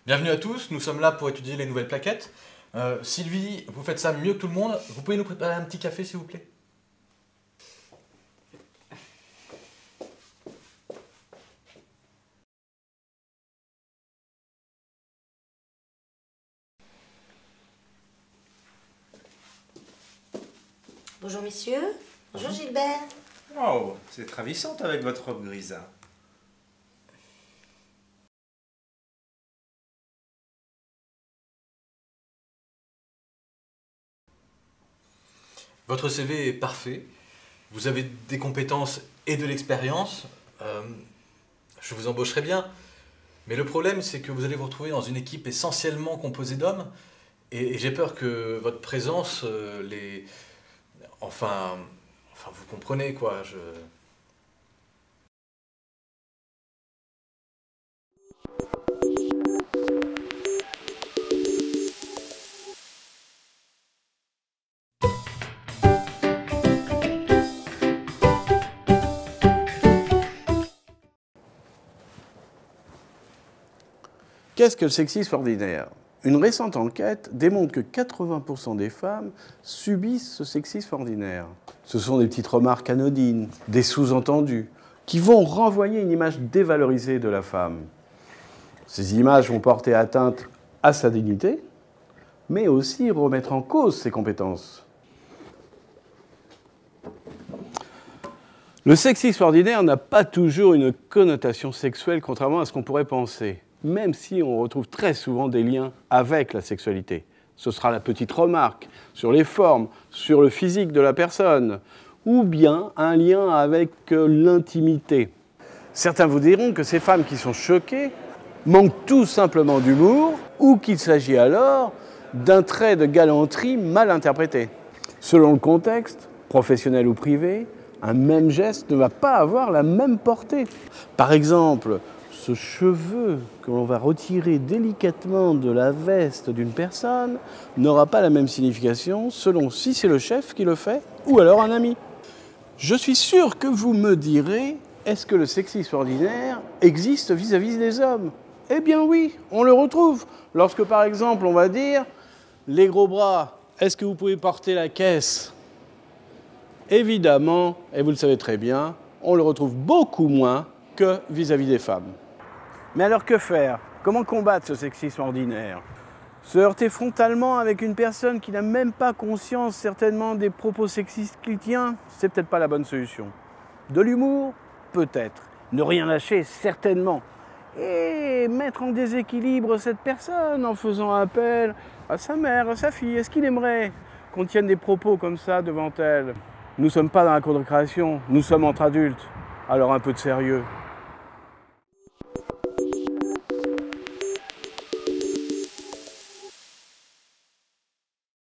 Bienvenue à tous, nous sommes là pour étudier les nouvelles plaquettes. Sylvie, vous faites ça mieux que tout le monde. Vous pouvez nous préparer un petit café, s'il vous plaît? Bonjour messieurs, bonjour Gilbert. Oh, c'est ravissante avec votre robe grise. Votre CV est parfait. Vous avez des compétences et de l'expérience. Je vous embaucherai bien. Mais le problème, c'est que vous allez vous retrouver dans une équipe essentiellement composée d'hommes. Et j'ai peur que votre présence les... Enfin, vous comprenez quoi. Qu'est-ce que le sexisme ordinaire? Une récente enquête démontre que 80% des femmes subissent ce sexisme ordinaire. Ce sont des petites remarques anodines, des sous-entendus, qui vont renvoyer une image dévalorisée de la femme. Ces images vont porter atteinte à sa dignité, mais aussi remettre en cause ses compétences. Le sexisme ordinaire n'a pas toujours une connotation sexuelle, contrairement à ce qu'on pourrait penser, même si on retrouve très souvent des liens avec la sexualité. Ce sera la petite remarque sur les formes, sur le physique de la personne, ou bien un lien avec l'intimité. Certains vous diront que ces femmes qui sont choquées manquent tout simplement d'humour, ou qu'il s'agit alors d'un trait de galanterie mal interprété. Selon le contexte, professionnel ou privé, un même geste ne va pas avoir la même portée. Par exemple, ce cheveu que l'on va retirer délicatement de la veste d'une personne n'aura pas la même signification selon si c'est le chef qui le fait ou alors un ami. Je suis sûr que vous me direz, est-ce que le sexisme ordinaire existe vis-à-vis des hommes? Eh bien oui, on le retrouve. Lorsque par exemple on va dire, les gros bras, est-ce que vous pouvez porter la caisse? Évidemment, et vous le savez très bien, on le retrouve beaucoup moins que vis-à-vis des femmes. Mais alors que faire? Comment combattre ce sexisme ordinaire? Se heurter frontalement avec une personne qui n'a même pas conscience certainement des propos sexistes qu'il tient, c'est peut-être pas la bonne solution. De l'humour? Peut-être. Ne rien lâcher? Certainement. Et mettre en déséquilibre cette personne en faisant appel à sa mère, à sa fille. Est-ce qu'il aimerait qu'on tienne des propos comme ça devant elle? Nous ne sommes pas dans la cour de récréation, nous sommes entre adultes. Alors un peu de sérieux.